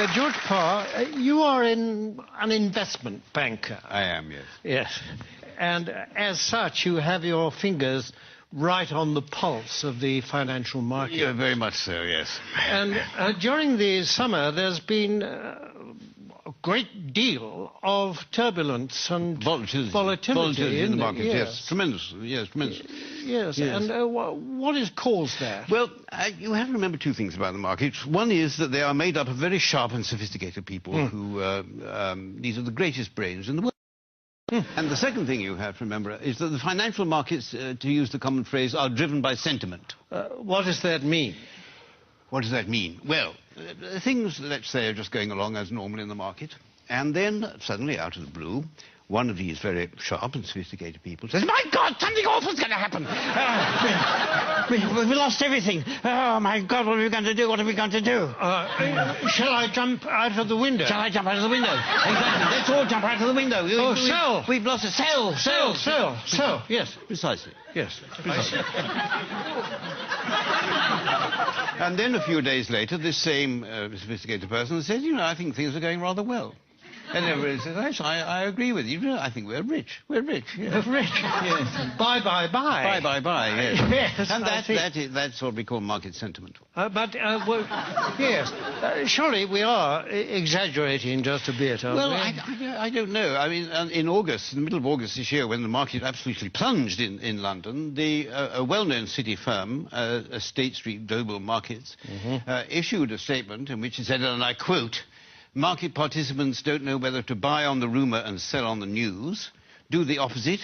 George Parr, you are an investment banker. I am, yes. Yes. And as such, you have your fingers right on the pulse of the financial market. Yeah, very much so, yes. And during the summer, there's been a great deal of turbulence and volatility in the market, yes. Tremendous, yes, tremendous. Yes, and what has caused that? Well, you have to remember two things about the markets. One is that they are made up of very sharp and sophisticated people who, these are the greatest brains in the world. And the second thing you have to remember is that the financial markets, to use the common phrase, are driven by sentiment. What does that mean? What does that mean? Well, things, let's say, are just going along as normal in the market, and then, suddenly, out of the blue, one of these very sharp and sophisticated people says, "My God, something awful's going to happen! We lost everything! Oh, my God, what are we going to do? What are we going to do?" Shall I jump out of the window? Shall I jump out of the window? Exactly. Let's all jump out of the window. Sell! We've lost a sell! Sell! Yes. Precisely. Yes. Precisely. And then a few days later, this same sophisticated person says, "You know, I think things are going rather well." And everybody says, "Yes, I agree with you. I think we're rich. We're rich. Yes. Rich. Yes. Buy. Buy. Yes. Yes. And that's what we call market sentiment. Well, yes. Surely we are exaggerating just a bit, aren't we? I don't know. I mean, in August, in the middle of August this year, when the market absolutely plunged in London, a well-known city firm, State Street Global Markets, issued a statement in which it said, and I quote, "Market participants don't know whether to buy on the rumour and sell on the news, do the opposite,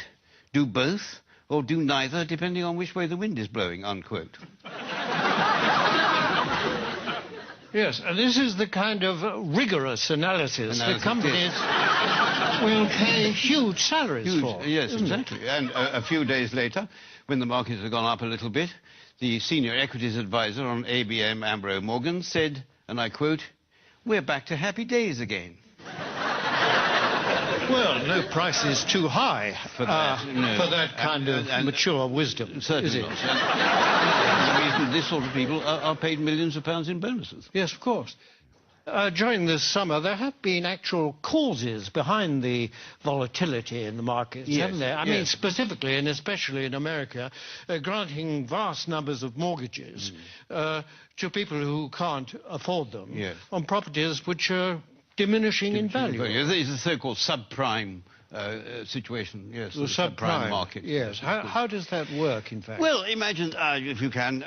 do both, or do neither, depending on which way the wind is blowing," unquote. Yes, and this is the kind of rigorous analysis that companies will pay huge salaries for. Yes, exactly. And a few days later, when the markets had gone up a little bit, the senior equities advisor on ABM Ambro Morgan said, and I quote, "We're back to happy days again." Well, no price is too high for that kind of mature wisdom, certainly is it? Not. The reason this sort of people are paid millions of pounds in bonuses. Yes, of course. During this summer, there have been actual causes behind the volatility in the markets, haven't there? I mean, specifically and especially in America, granting vast numbers of mortgages to people who can't afford them on properties which are diminishing in value. It's the so-called subprime situation, yes. The subprime market. Yes. How does that work, in fact? Well, imagine, if you can,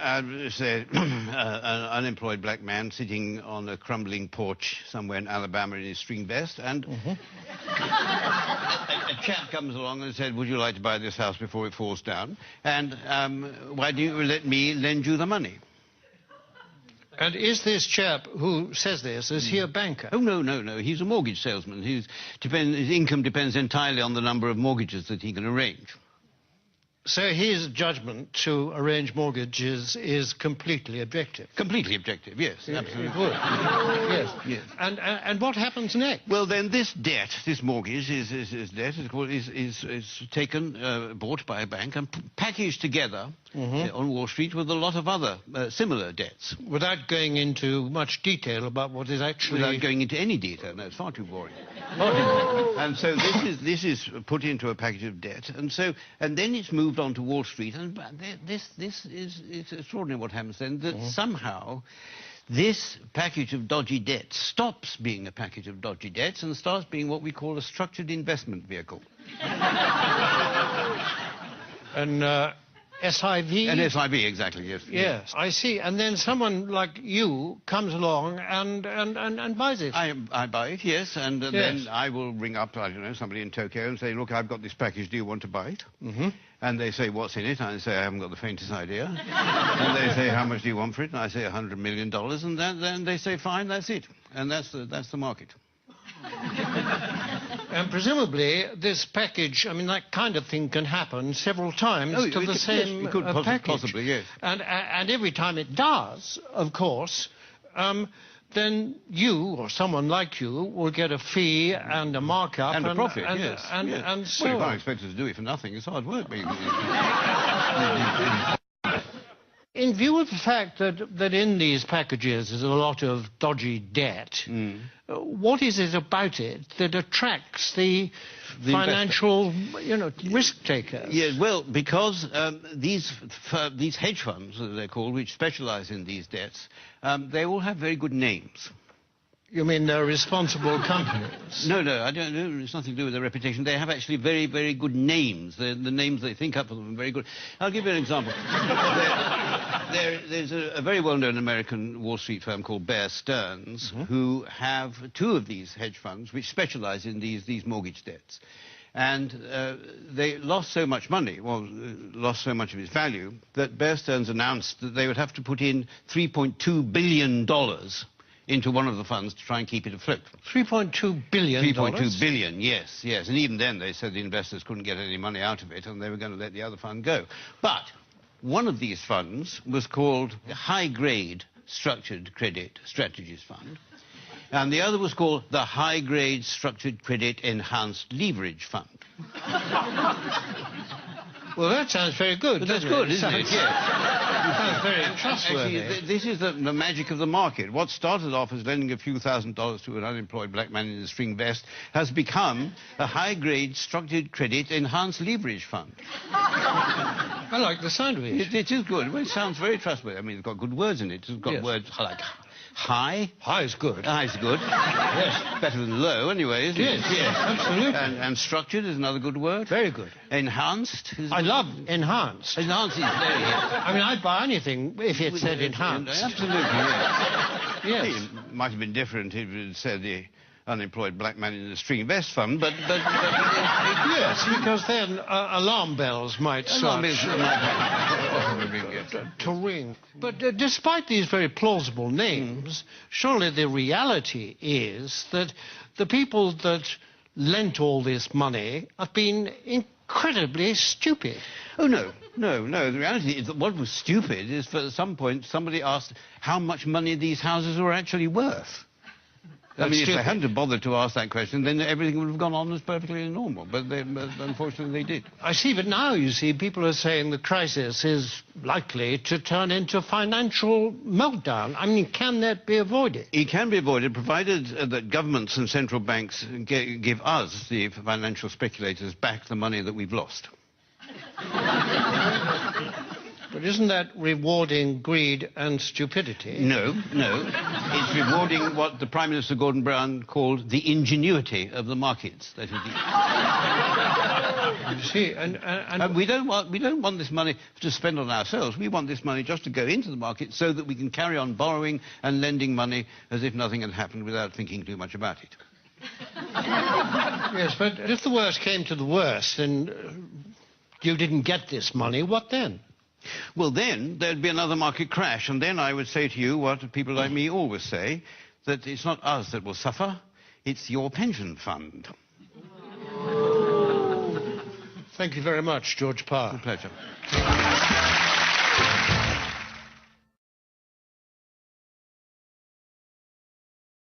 say, an unemployed black man sitting on a crumbling porch somewhere in Alabama in his string vest, and a chap comes along and said, "Would you like to buy this house before it falls down? And why don't you let me lend you the money?" And is this chap who says this, is he a banker? Oh, no. He's a mortgage salesman. His income depends entirely on the number of mortgages that he can arrange. So his judgment to arrange mortgages is completely objective? Completely objective, yes, absolutely. It would. Yes. And what happens next? Well, then this debt, this mortgage, is taken, bought by a bank and packaged together on Wall Street with a lot of other similar debts. Without going into much detail about what is actually... Without going into any detail, no, it's far too boring. And so this is put into a package of debt, and then it's moved on to Wall Street, and it's extraordinary what happens then, that somehow this package of dodgy debts stops being a package of dodgy debts and starts being what we call a structured investment vehicle. An SIV? An SIV, exactly, yes. Yes, I see. And then someone like you comes along and buys it. I buy it, yes, and then I will ring up, I don't know, somebody in Tokyo and say, "Look, I've got this package, do you want to buy it?" And they say, "What's in it?" And I say, "I haven't got the faintest idea." And they say, "How much do you want for it?" And I say, $100 million, and then they say, "Fine, that's it." And that's the market. And presumably this package, I mean, that kind of thing can happen several times to the same package. Possibly, yes. And every time it does, of course, then you or someone like you will get a fee and a markup and a profit, yes. And so well, you can't expect us to do it for nothing. It's hard work. in view of the fact that in these packages is a lot of dodgy debt, what is it about it that attracts the financial, risk takers? Yeah, well, because these hedge funds, as they're called, which specialize in these debts, they all have very good names. You mean they're responsible companies? No, I don't know. It's nothing to do with their reputation. They have actually very, very good names. The names they think up for them are very good. I'll give you an example. There's a very well-known American Wall Street firm called Bear Stearns, who have two of these hedge funds which specialize in these mortgage debts. And they lost so much money, lost so much of its value, that Bear Stearns announced that they would have to put in $3.2 billion into one of the funds to try and keep it afloat. $3.2 billion? 3.2 billion, yes. And even then they said the investors couldn't get any money out of it and they were going to let the other fund go. But one of these funds was called the High Grade Structured Credit Strategies Fund, and the other was called the High Grade Structured Credit Enhanced Leverage Fund. Well, that sounds very good. That's good, isn't it? Yes. It sounds very trustworthy. Actually, this is the magic of the market. What started off as lending a few $1,000s to an unemployed black man in a string vest has become a high-grade structured credit enhanced leverage fund. I like the sound of it. It is good. Well, it sounds very trustworthy. I mean, it's got good words in it. It's got words like high. High is good. High is good. Yes. Better than low, anyway, isn't it? Yes, absolutely. And structured is another good word. Very good. Enhanced is... I love enhanced. Enhanced is very good. I mean, I'd buy anything if it said enhanced. Absolutely, yes. Yes. It might have been different if it said the unemployed black man in a string vest fund, but yes, because then alarm bells might start to ring. But despite these very plausible names, surely the reality is that the people that lent all this money have been incredibly stupid. Oh, no. The reality is that what was stupid is, for at some point, somebody asked how much money these houses were actually worth. I mean, if they hadn't bothered to ask that question, then everything would have gone on as perfectly normal. But unfortunately, they did. I see, but now, you see, people are saying the crisis is likely to turn into financial meltdown. I mean, can that be avoided? It can be avoided, provided that governments and central banks give us, the financial speculators, back the money that we've lost. But isn't that rewarding greed and stupidity? No. It's rewarding what the Prime Minister Gordon Brown called the ingenuity of the markets. That is. You see, and we don't want this money to spend on ourselves. We want this money just to go into the market so that we can carry on borrowing and lending money as if nothing had happened without thinking too much about it. Yes, but if the worst came to the worst and you didn't get this money, what then? Well, then there'd be another market crash, and then I would say to you what people like me always say, that it's not us that will suffer, it's your pension fund. Thank you very much, George Parr. A pleasure.